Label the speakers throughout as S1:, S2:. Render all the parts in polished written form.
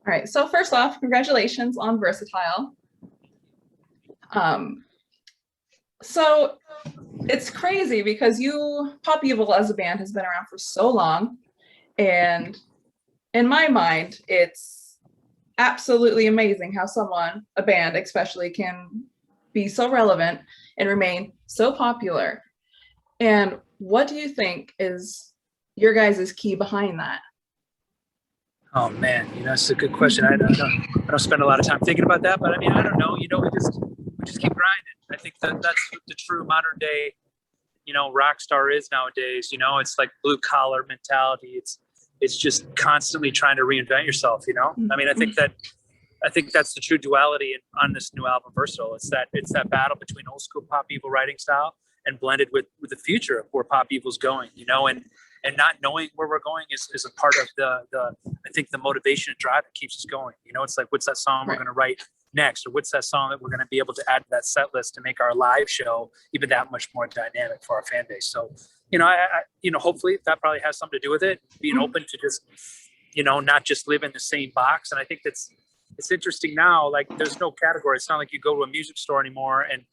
S1: All right. So first off, congratulations on Versatile. Um, so it's crazy because Pop Evil as a band has been around for so long. And in my mind, it's absolutely amazing how a band especially, can be so relevant and remain so popular. And what do you think is your guys' key behind that?
S2: Oh man, it's a good question. I don't spend a lot of time thinking about that, but I mean, I don't know. We just keep grinding. I think that's what the true modern day, rock star is nowadays. It's like blue collar mentality. It's just constantly trying to reinvent yourself. I mean, I think that's the true duality on this new album, Versatile. It's that battle between old school Pop Evil writing style and blended with the future of where Pop Evil's going. And not knowing where we're going is a part of the I think the motivation and drive that keeps us going. It's like, what's that song we're going to write next, or what's that song that we're going to be able to add to that set list to make our live show even that much more dynamic for our fan base. So, hopefully that probably has something to do with it, being open to just, not just live in the same box. And I think it's interesting now, like there's no category. It's not like you go to a music store anymore and,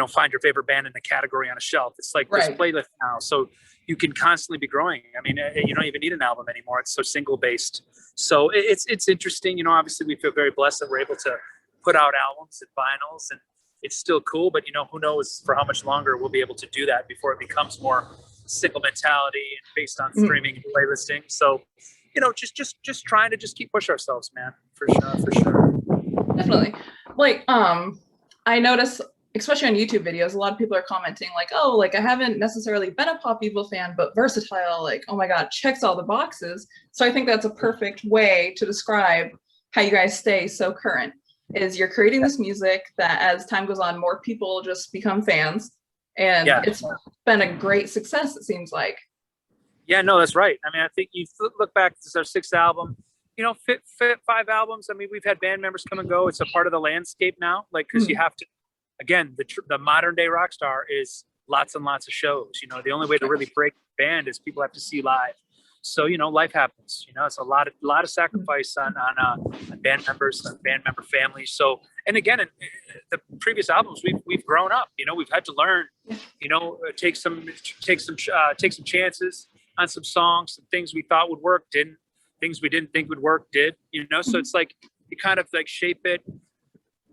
S2: find your favorite band in the category on a shelf. It's like this playlist now. So you can constantly be growing. I mean, you don't even need an album anymore. It's so single based. So it's interesting. Obviously we feel very blessed that we're able to put out albums and vinyls, and it's still cool, but who knows for how much longer we'll be able to do that before it becomes more single mentality and based on streaming and playlisting. So, just trying to just keep push ourselves, man, for sure.
S1: Definitely. Like, I notice, especially on YouTube videos, a lot of people are commenting like, oh, like I haven't necessarily been a Pop Evil fan, but Versatile, like, oh my God, checks all the boxes. So I think that's a perfect way to describe how you guys stay so current, is you're creating this music that as time goes on, more people just become fans. And it's been a great success, it seems like.
S2: Yeah, no, that's right. I mean, I think you look back, this is our sixth album, fit 5 albums. I mean, we've had band members come and go. It's a part of the landscape now, like, because you have to, again, the modern day rock star is lots and lots of shows. The only way to really break band is people have to see live. So, life happens, it's a lot of sacrifice on band members and band member families. So, and again, in the previous albums, we've grown up, we've had to learn, take some chances on some songs, some things we thought would work, didn't, things we didn't think would work, did, so it's like, you kind of like shape it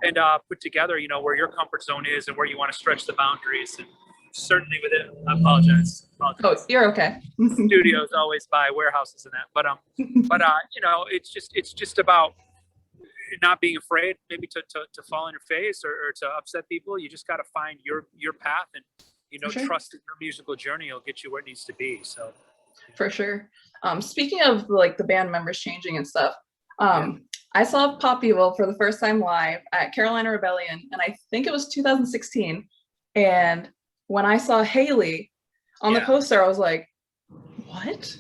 S2: and put together, where your comfort zone is and where you want to stretch the boundaries. And certainly with it, I apologize.
S1: Oh, you're okay.
S2: Studios always buy warehouses and that, but it's just about not being afraid maybe to fall on your face or to upset people. You just got to find your path and trust in your musical journey will get you where it needs to be. So
S1: for sure. Speaking of like the band members changing and stuff, I saw Pop Evil for the first time live at Carolina Rebellion, and I think it was 2016. And when I saw Hayley on the poster, I was like, what?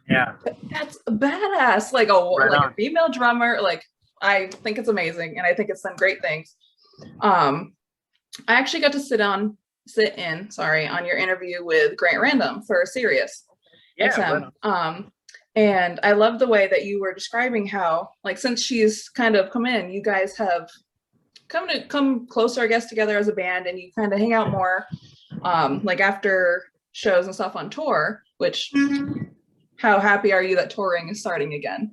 S2: Yeah.
S1: That's badass. Like a female drummer. Like, I think it's amazing, and I think it's done great things. I actually got to sit in on your interview with Grant Random for Sirius XM. And I love the way that you were describing how, like, since she's kind of come in, you guys have come closer, I guess, together as a band, and you kind of hang out more, like after shows and stuff on tour. Which, how happy are you that touring is starting again?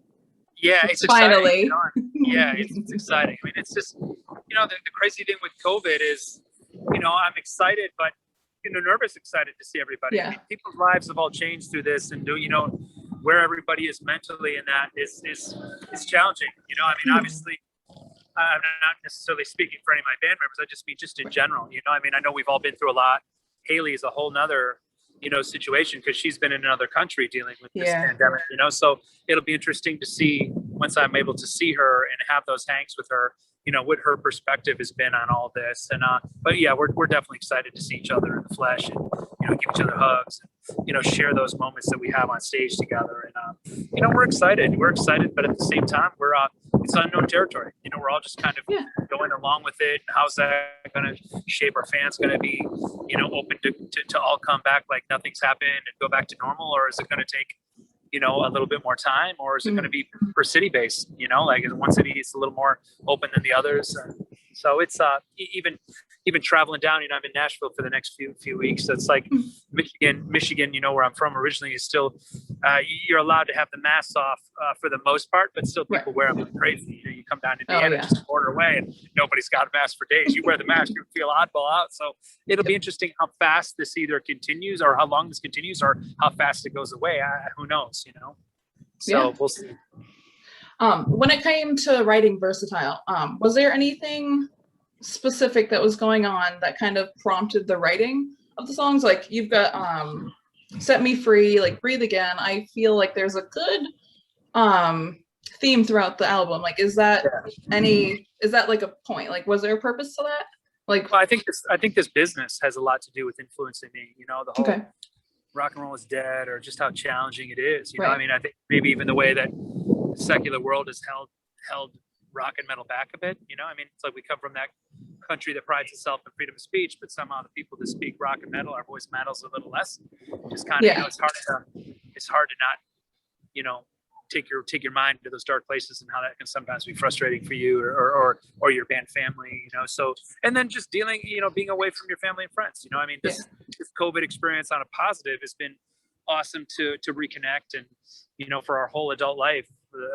S2: Yeah, it's
S1: finally
S2: exciting. Yeah, it's exciting. I mean, it's just the crazy thing with COVID is I'm excited, but nervous, excited to see everybody.
S1: Yeah.
S2: I mean, people's lives have all changed through this, and where everybody is mentally, and that is challenging. I mean, obviously, I'm not necessarily speaking for any of my band members. I just mean just in general. I mean, I know we've all been through a lot. Hayley is a whole nother situation because she's been in another country dealing with this pandemic. So it'll be interesting to see once I'm able to see her and have those hangs with her. What her perspective has been on all this. And, but yeah, we're definitely excited to see each other in the flesh and, give each other hugs and, share those moments that we have on stage together. And, we're excited, but at the same time, it's unknown territory. We're all just kind of going along with it. How's that going to shape? Our fans going to be, open to all come back like nothing's happened and go back to normal? Or is it going to take, you know, a little bit more time, or is it going to be per city based? You know, like in one city it's a little more open than the others. So it's even traveling down. You know, I'm in Nashville for the next few weeks. So it's like Michigan. You know, where I'm from originally is still you're allowed to have the masks off for the most part, but still people wear them like crazy. You know, you come down to Indiana, just a border away, and nobody's got a mask for days. You wear the mask, you feel oddball out. So it'll be interesting how fast this either continues, or how long this continues, or how fast it goes away. Who knows? You know. So we'll see.
S1: When it came to writing Versatile, was there anything specific that was going on that kind of prompted the writing of the songs? Like you've got Set Me Free, like Breathe Again. I feel like there's a good theme throughout the album. Like, is that like a point? Like, was there a purpose to that? Like,
S2: well, I think this business has a lot to do with influencing me. You know, the whole rock and roll is dead, or just how challenging it is. You know, I mean, I think maybe even the way that the secular world has held rock and metal back a bit. You know, I mean, it's like we come from that country that prides itself in freedom of speech, but somehow the people that speak rock and metal, our voice matters a little less. Just kind of, you know, it's hard to not, you know, take your mind to those dark places, and how that can sometimes be frustrating for you or your band family, you know. So, and then just dealing, you know, being away from your family and friends, you know. I mean, this COVID experience on a positive has been awesome to reconnect, and, you know, for our whole adult life,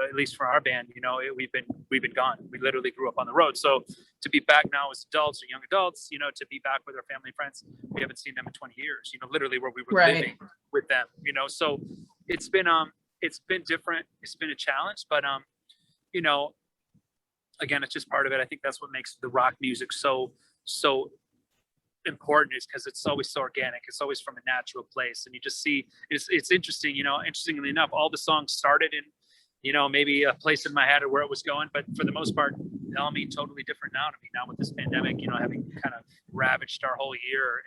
S2: at least for our band, you know, we've been gone. We literally grew up on the road. So to be back now as adults or young adults, you know, to be back with our family and friends, we haven't seen them in 20 years, you know, literally where we were living with them, you know. So it's been different. It's been a challenge, but you know, again, it's just part of it. I think that's what makes the rock music so important, is because it's always so organic. It's always from a natural place, and you just see it's interesting. You know, interestingly enough, all the songs started in, you know, maybe a place in my head or where it was going, but for the most part, they all mean totally different now to me. Now with this pandemic, you know, having kind of ravaged our whole year,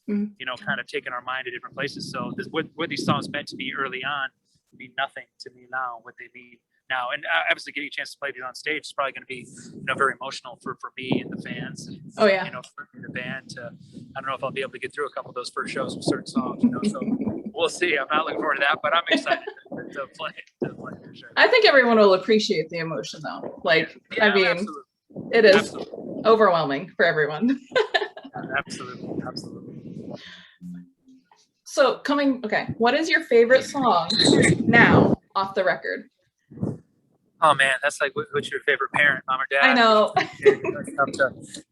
S2: and you know, kind of taken our mind to different places. So what these songs meant to me early on mean nothing to me now, what they mean now. And obviously getting a chance to play these on stage is probably going to be, you know, very emotional for me and the fans, and, you know, for the band to, I don't know if I'll be able to get through a couple of those first shows with certain songs, you know, so we'll see. I'm not looking forward to that, but I'm excited to play for sure.
S1: I think everyone will appreciate the emotion though. Like, I mean, absolutely. It is overwhelming for everyone. Absolutely. So what is your favorite song now off the record?
S2: Oh man, that's like, what's your favorite parent, mom or dad?
S1: I know.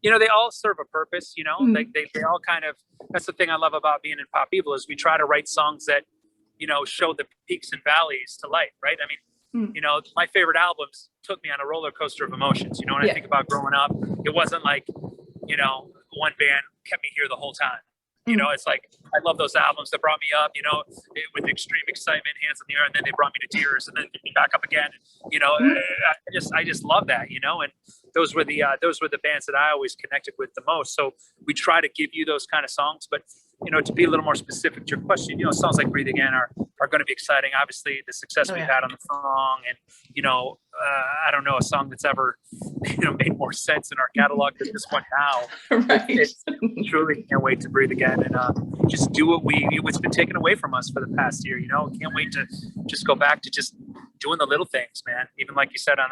S2: You know, they all serve a purpose, you know, they all kind of, that's the thing I love about being in Pop Evil, is we try to write songs that, you know, show the peaks and valleys to light, right? I mean, you know, my favorite albums took me on a roller coaster of emotions. You know, when I think about growing up, it wasn't like, you know, one band kept me here the whole time. You know, it's like, I love those albums that brought me up, you know, with extreme excitement, hands in the air, and then they brought me to tears, and then picked me back up again. You know, I just love that, you know, and those were the bands that I always connected with the most. So we try to give you those kind of songs, but, you know, to be a little more specific to your question, you know, songs like Breathe Again are going to be exciting. Obviously, the success we've had on the song, and, you know, I don't know a song that's ever, you know, made more sense in our catalog than this one now. It's truly can't wait to breathe again, and just do what's been taken away from us for the past year. You know, can't wait to just go back to just doing the little things, man. Even like you said on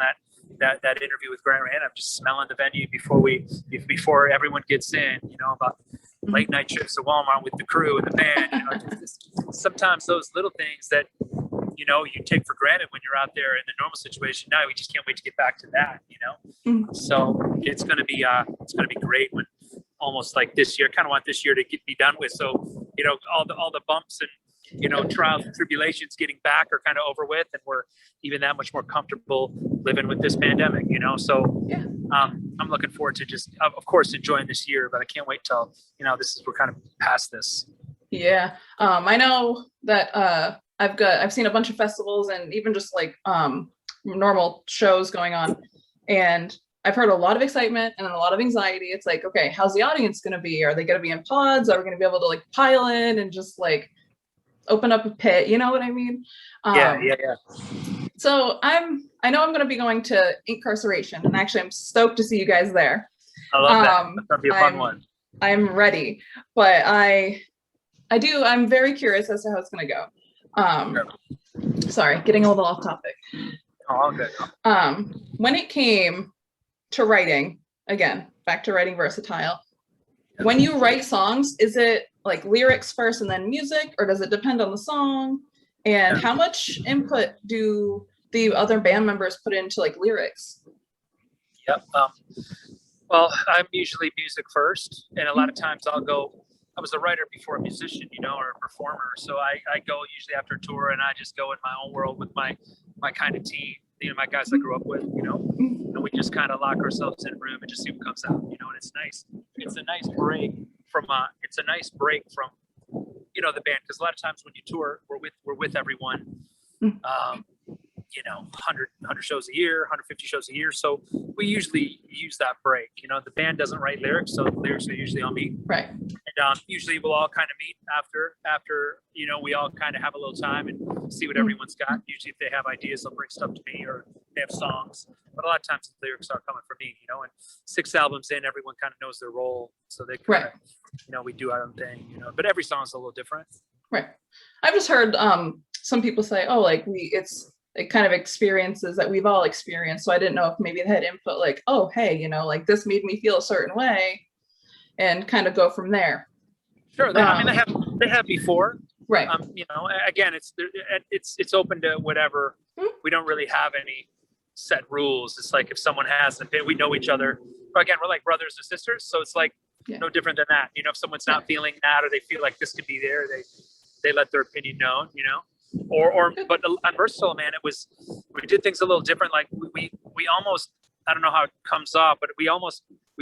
S2: that interview with Grant Rand, I'm just smelling the venue before everyone gets in. You know, about late night trips to Wallmart with the crew and the band. You know, just sometimes those little things that, you know, you take for granted when you're out there in the normal situation. Now we just can't wait to get back to that, you know. So it's gonna be great when almost like this year. Kind of want this year to be done with. So, you know, all the bumps and, you know, trials and tribulations getting back are kind of over with, and we're even that much more comfortable living with this pandemic, you know. So I'm looking forward to just, of course, enjoying this year, but I can't wait till, you know, we're kind of past this.
S1: Yeah. I know that I've seen a bunch of festivals and even just like normal shows going on, and I've heard a lot of excitement and a lot of anxiety. It's like, okay, how's the audience going to be? Are they going to be in pods? Are we going to be able to like pile in and just like open up a pit? You know what I mean?
S2: Yeah.
S1: So I know I'm going to be going to Incarceration, and actually I'm stoked to see you guys there.
S2: I love that. That's going to be a fun one.
S1: I'm ready, but I'm very curious as to how it's going to go. Sorry, getting a little off topic.
S2: Oh, all good.
S1: When it came to writing, again, back to writing versatile, when you write songs, is it like lyrics first and then music, or does it depend on the song? And how much input do the other band members put into like lyrics?
S2: Yep. Well, I'm usually music first, and a lot of times I was a writer before a musician, or a performer. So I go usually after a tour, and I just go in my own world with my kind of team, my guys I grew up with, and we just kind of lock ourselves in a room and just see what comes out, and it's nice. It's a nice break from, the band. Cause a lot of times when you tour, we're with everyone, 100 shows a year, 150 shows a year. So we usually use that break. The band doesn't write lyrics, so the lyrics are usually on me.
S1: Right.
S2: And usually we'll all kind of meet after, we all kind of have a little time and see what everyone's got. Usually if they have ideas, they'll bring stuff to me, or they have songs. But a lot of times the lyrics are coming from me, and 6 albums in, everyone kind of knows their role. So they kind of, we do our own thing, but every song is a little different.
S1: Right. I've just heard some people say, oh, like it kind of experiences that we've all experienced. So I didn't know if maybe they had input like, oh, hey, like this made me feel a certain way, and kind of go from there.
S2: Sure. They have before.
S1: Right.
S2: Again, it's open to whatever. We don't really have any set rules. It's like if someone has an opinion, we know each other. But again, we're like brothers and sisters. So it's like no different than that. If someone's not feeling that, or they feel like this could be there, they let their opinion known, but on Versatile, man, we did things a little different. Like we almost, I don't know how it comes off, but we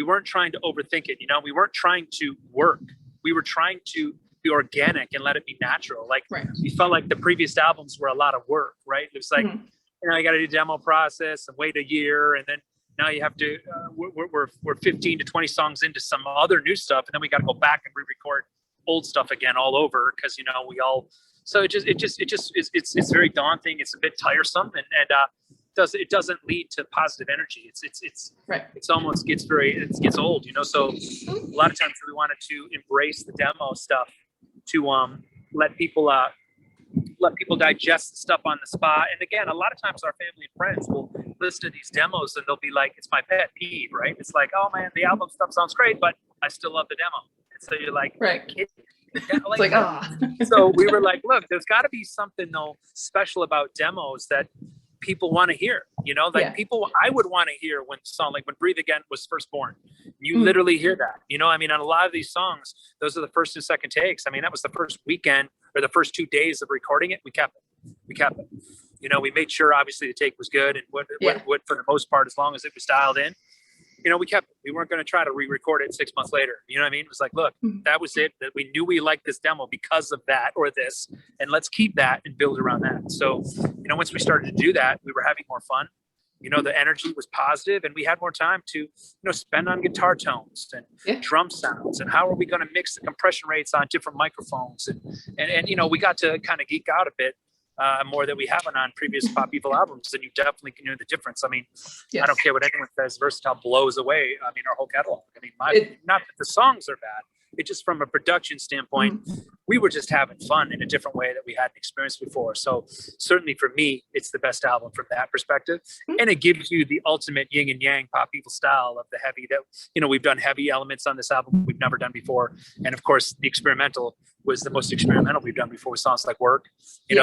S2: weren't trying to overthink it. We weren't trying to work. We were trying to be organic and let it be natural. Like we felt like the previous albums were a lot of work, right? It was like, you got to do demo process and wait a year. And then now you have to, we're 15 to 20 songs into some other new stuff. And then we got to go back and re-record old stuff again all over. Cause so it's very daunting. It's a bit tiresome, and it doesn't lead to positive energy. It's almost gets old, So a lot of times we wanted to embrace the demo stuff to let people digest the stuff on the spot. And again, a lot of times our family and friends will listen to these demos and they'll be like, it's my pet peeve, right? It's like, oh man, the album stuff sounds great, but I still love the demo. And so you're like,
S1: it's like,
S2: So we were like, look, there's got to be something though special about demos that people want to hear, people I would want to hear when the song, like when Breathe Again was first born, you literally hear that, on a lot of these songs, those are the first and second takes. That was the first weekend or the first 2 days of recording it. We kept it, we made sure obviously the take was good and would for the most part, as long as it was dialed in, we weren't going to try to re-record it 6 months later. It was like, look, that was it, that we knew we liked this demo because of that or this, and let's keep that and build around that. So, once we started to do that, we were having more fun. The energy was positive, and we had more time to, spend on guitar tones and drum sounds, and how are we going to mix the compression rates on different microphones. And we got to kind of geek out a bit. More than we haven't on previous Pop Evil albums, and you definitely can hear the difference. I don't care what anyone says, Versatile blows away. Our whole catalog. Not that the songs are bad. It just from a production standpoint, we were just having fun in a different way that we hadn't experienced before. So certainly for me, it's the best album from that perspective. And it gives you the ultimate yin and yang Pop Evil style of the heavy that, we've done heavy elements on this album we've never done before. And of course, the experimental was the most experimental we've done before with songs like Work,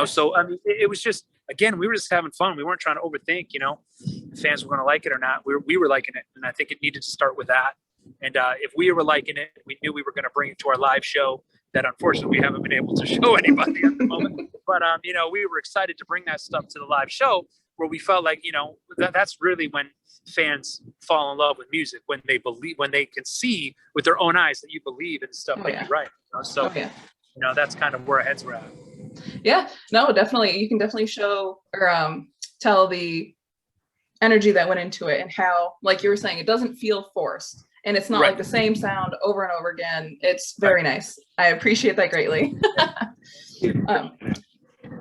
S2: So, it was just, again, we were just having fun. We weren't trying to overthink, if fans were going to like it or not. We were liking it. And I think it needed to start with that. And if we were liking it, we knew we were going to bring it to our live show that unfortunately we haven't been able to show anybody at the moment. But, we were excited to bring that stuff to the live show where we felt like, that's really when fans fall in love with music, when they can see with their own eyes that you believe in stuff you write. So, that's kind of where our heads were at.
S1: Yeah, no, definitely. You can definitely show or tell the energy that went into it, and how, like you were saying, it doesn't feel forced. And it's not like the same sound over and over again. It's very nice. I appreciate that greatly.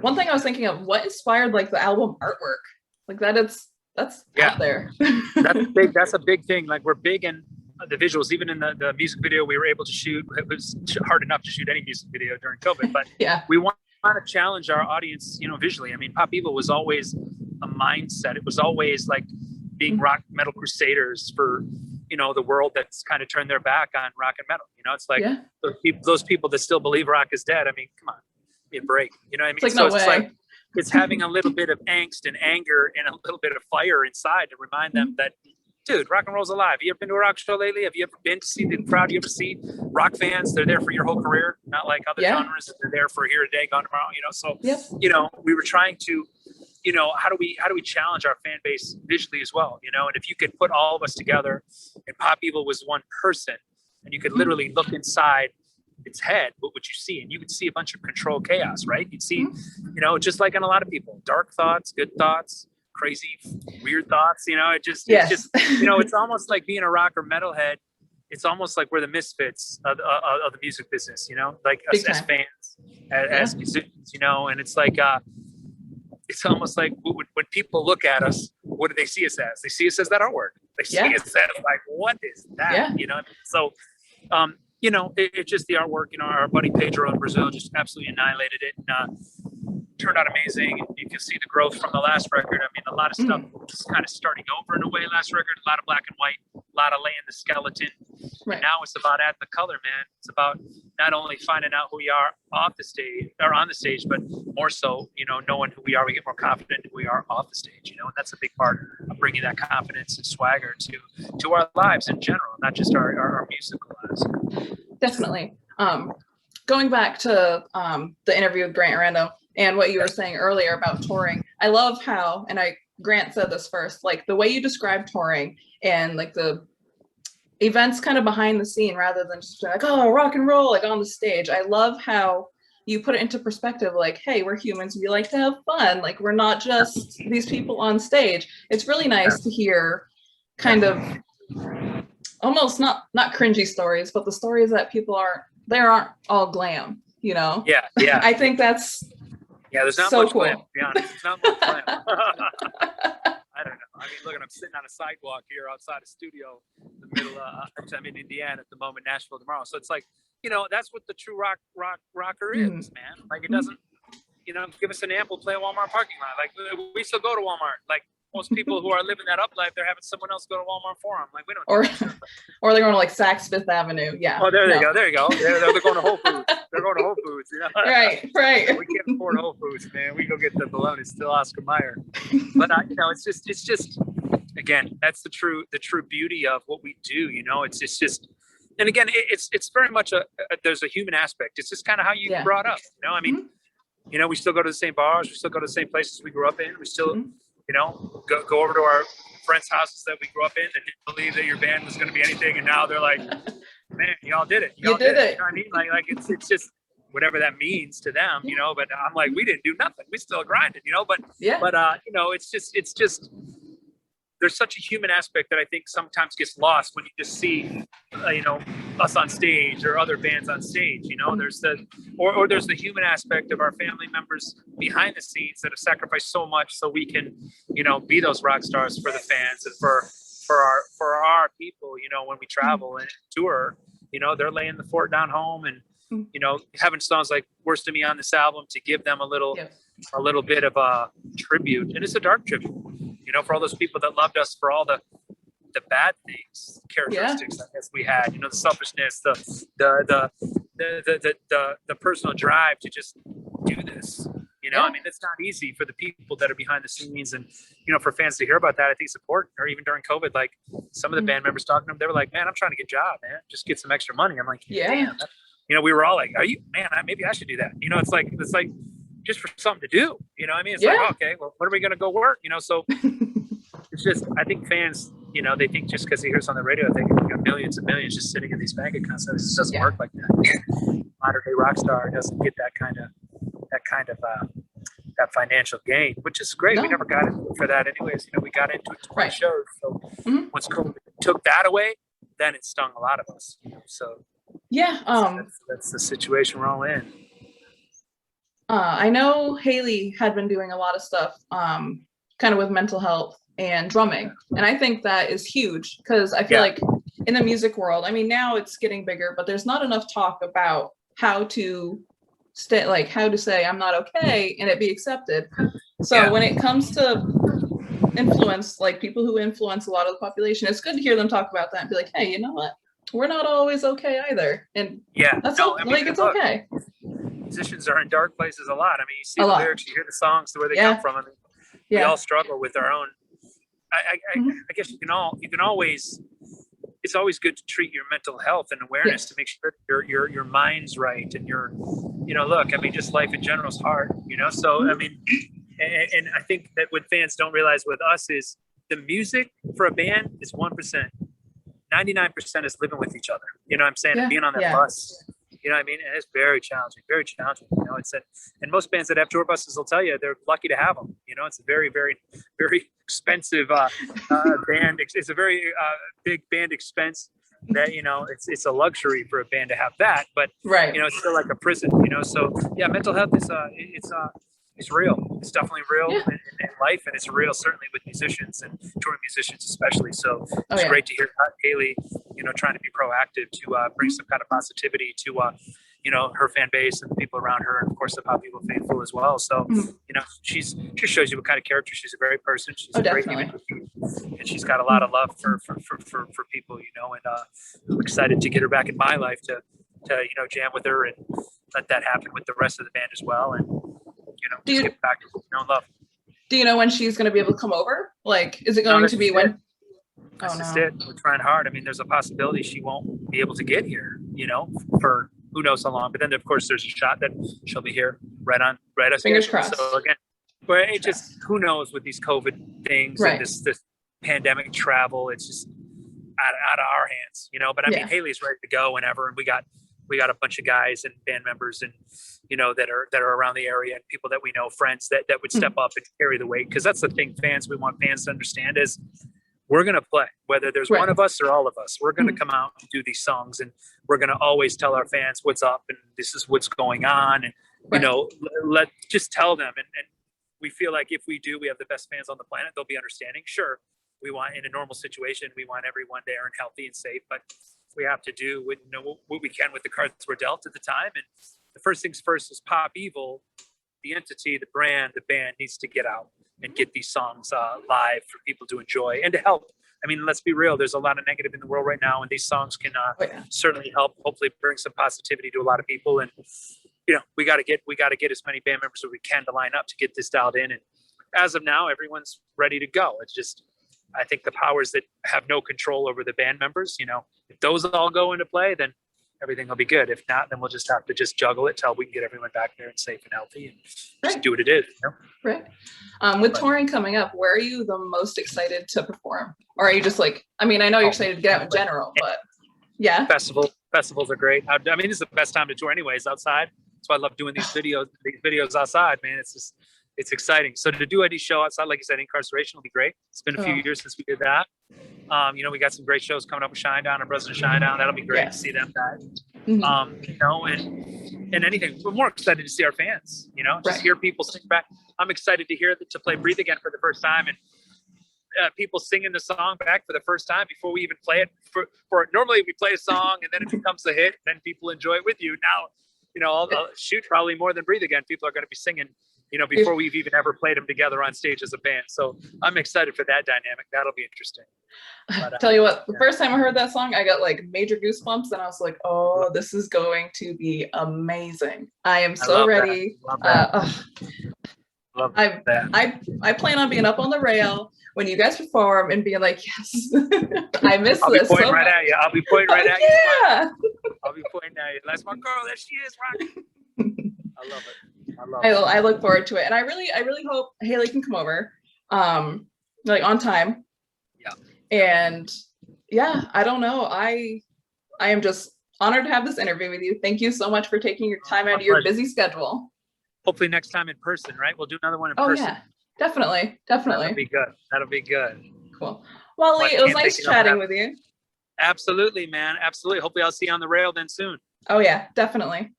S1: One thing I was thinking of, what inspired like the album artwork? Like that's out there.
S2: That's big. That's a big thing. Like we're big in the visuals, even in the music video we were able to shoot. It was hard enough to shoot any music video during COVID, but we want trying to challenge our audience, visually. I mean, Pop Evil was always a mindset. It was always like being rock metal crusaders for, the world that's kind of turned their back on rock and metal. It's like those people that still believe rock is dead. I mean, come on, give me a break. You know what I mean?
S1: It's like, no way.
S2: It's like, it's having a little bit of angst and anger and a little bit of fire inside to remind them that, dude, rock and roll's alive. You ever been to a rock show lately? Have you ever been to see the crowd? You ever see rock fans? They're there for your whole career, not like other genres. They're there for here today, gone tomorrow. So we were trying to, how do we challenge our fan base visually as well? And if you could put all of us together, and Pop Evil was one person, and you could literally look inside its head, what would you see? And you would see a bunch of controlled chaos, right? You'd see, just like in a lot of people, dark thoughts, good thoughts, crazy, weird thoughts. It's almost like being a rock or metalhead. It's almost like we're the misfits of the music business, like us as fans, as musicians, and it's like, it's almost like when people look at us, what do they see us as? They see us as that artwork. They see us as like, what is that? So, it's just the artwork. Our buddy Pedro in Brazil just absolutely annihilated it and turned out amazing. And you can see the growth from the last record. I mean, a lot of stuff was kind of starting over in a way. Last record, a lot of black and white, a lot of laying the skeleton. Right. And now it's about adding the color, man. It's about not only finding out who we are off the stage or on the stage, but more so, knowing who we are. We get more confident who we are off the stage, and that's a big part of bringing that confidence and swagger to our lives in general, not just our musical lives.
S1: Definitely. Going back to the interview with Grant Rando and what you were saying earlier about touring, I love how, and Grant said this first, like the way you describe touring and like the events kind of behind the scene rather than just like, oh, rock and roll, like on the stage. I love how you put it into perspective, like, hey, we're humans, we like to have fun. Like, we're not just these people on stage. It's really nice to hear kind of almost not cringy stories, but the stories that people aren't all glam, Yeah. I think that's
S2: there's not
S1: so
S2: much
S1: cool.
S2: Glam, to be honest. There's not much glam. I don't know. I mean, look, I'm sitting on a sidewalk here outside a studio in the middle of, I'm in Indiana at the moment, Nashville tomorrow. So it's like, that's what the true rocker is, man. Like, it doesn't, give us an amp, we'll play a Walmart parking lot. Like, we still go to Walmart. Like, most people who are living that up life, they're having someone else go to Walmart for them. Like, we don't.
S1: Or they're going to like Saks Fifth Avenue. Yeah.
S2: Oh, there you go. There you go. They're going to Whole Foods. They're going to Whole Foods.
S1: Right.
S2: We can't afford Whole Foods, man. We go get the bologna, still Oscar Mayer. But it's just again, that's the true beauty of what we do. It's just, and again, it's very much there's a human aspect. It's just kind of how you brought up. I mean, we still go to the same bars. We still go to the same places we grew up in. We still. Go over to our friends' houses that we grew up in that didn't believe that your band was going to be anything, and now they're like, "Man, y'all did it!
S1: You did it!"
S2: You know what I mean? Like it's just whatever that means to them, But I'm like, we didn't do nothing. We still grinded, But it's just there's such a human aspect that I think sometimes gets lost when you just see, us on stage or other bands on stage. There's there's the human aspect of our family members behind the scenes that have sacrificed so much so we can, be those rock stars for the fans and for our people. When we travel and tour, they're laying the fort down home and having songs like "Worst of Me" on this album to give them a little bit of a tribute, and it's a dark tribute. For all those people that loved us for all the bad things, characteristics I guess we had, the selfishness, the personal drive to just do this. I mean, it's not easy for the people that are behind the scenes, and for fans to hear about that, I think it's important. Or even during COVID, like some of the band members talking to them, they were like, "Man, I'm trying to get a job, man. Just get some extra money." I'm like, "Damn." We were all like, "Are you, man? Maybe I should do that." It's like just for something to do. I mean, it's like, okay, well, when are we going to go work? So it's just, I think fans, they think just because they hear us on the radio, they think we got millions and millions just sitting in these bank accounts. It just doesn't work like that. Modern day rock star doesn't get that kind of that financial gain, which is great. No. We never got into it for that anyways. We got into it to play shows. So once COVID took that away, then it stung a lot of us. So that's the situation we're all in.
S1: I know Hayley had been doing a lot of stuff kind of with mental health and drumming. And I think that is huge because I feel like in the music world, I mean, now it's getting bigger, but there's not enough talk about how to like how to say I'm not okay and it be accepted. So when it comes to influence, like people who influence a lot of the population, it's good to hear them talk about that and be like, hey, you know what? We're not always okay either. And that's it's okay.
S2: Musicians are in dark places a lot. I mean, you see the lyrics, you hear the songs, where they come from. I mean, we all struggle with our own. I guess you can always. It's always good to treat your mental health and awareness to make sure your mind's right and look. I mean, just life in general is hard, So I mean, and I think that what fans don't realize with us is the music for a band is 1%. 99% is living with each other. You know what I'm saying? And being on that bus. You know what I mean? And it's very challenging, very challenging. And most bands that have tour buses will tell you they're lucky to have them. It's a very, very, very expensive band. It's a very big band expense that, it's a luxury for a band to have that, but it's still like a prison, So mental health is it's real. It's definitely real in life, and it's real certainly with musicians and touring musicians especially. So it's great to hear Hayley, trying to be proactive to bring some kind of positivity to her fan base and the people around her, and of course the pop people faithful as well. So she shows you what kind of character she's. A very person. She's a great human being, and she's got a lot of love for people. And I'm excited to get her back in my life to jam with her and let that happen with the rest of the band as well. And get back to love.
S1: Do you know when she's going to be able to come over? Like, is it going to be when?
S2: That's just it. We're trying hard. I mean, there's a possibility she won't be able to get here, for who knows how long. But then, of course, there's a shot that she'll be here right on.
S1: Fingers crossed.
S2: So again, but it just, who knows with these COVID things and this pandemic travel, it's just out of our hands, But I mean, Hayley's ready to go whenever, and we got a bunch of guys and band members and that are around the area, and people that we know, friends that would step up and carry the weight. Because that's the thing, we want fans to understand is we're going to play, whether there's one of us or all of us. We're going to come out and do these songs, and we're going to always tell our fans what's up and this is what's going on, and just tell them. And we feel like if we do, we have the best fans on the planet. They'll be understanding. Sure, we want, in a normal situation, we want everyone there and healthy and safe, but we have to do what we can with the cards we're dealt at the time. And the first things first is Pop Evil, the entity, the brand, the band needs to get out and get these songs live for people to enjoy and to help. I mean, let's be real. There's a lot of negative in the world right now, and these songs can certainly help. Hopefully, bring some positivity to a lot of people. And we got to get as many band members as we can to line up to get this dialed in. And as of now, everyone's ready to go. It's just, I think the powers that have no control over the band members, if those all go into play, then everything will be good. If not, then we'll just have to juggle it till we can get everyone back there and safe and healthy and just do what it is.
S1: Right. With touring coming up, where are you the most excited to perform? Or are you just like, I mean, I know you're excited to get out in general, but
S2: festivals are great. I mean, this is the best time to tour anyways, outside. That's why I love doing these videos outside, man. It's exciting. So to do any show outside, like you said, Incarceration will be great. It's been a few years since we did that. We got some great shows coming up with Shinedown and President Shinedown. That'll be great to see them guys. And anything. We're more excited to see our fans, hear people sing back. I'm excited to hear to play Breathe Again for the first time, and people singing the song back for the first time before we even play it. For normally we play a song and then it becomes a hit, then people enjoy it with you. Now, I'll shoot probably more than Breathe Again. People are going to be singing before we've even ever played them together on stage as a band. So I'm excited for that dynamic. That'll be interesting. But,
S1: tell you what, the first time I heard that song, I got like major goosebumps, and I was like, oh, this is going to be amazing. I am so ready. I plan on being up on the rail when you guys perform and being like, yes, I miss
S2: I'll
S1: this.
S2: Be pointing right at you. I'll be pointing right at you.
S1: Yeah.
S2: I'll be pointing at you. That's my girl. There she is, rocking. I love it.
S1: I look forward to it, and I really hope Hayley can come over, like on time.
S2: Yeah.
S1: And I don't know. I am just honored to have this interview with you. Thank you so much for taking your time out of your busy schedule.
S2: Hopefully next time in person, right? We'll do another one in person. Oh yeah,
S1: definitely.
S2: That'll be good.
S1: Cool. Well, Leigh, it was nice chatting with you.
S2: Absolutely, man. Absolutely. Hopefully I'll see you on the rail then soon.
S1: Oh yeah, definitely.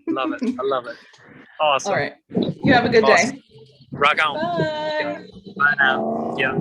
S2: Love it. I love it. Awesome.
S1: All right. You have a good day.
S2: Rock on.
S1: Bye.
S2: Bye now. Yeah.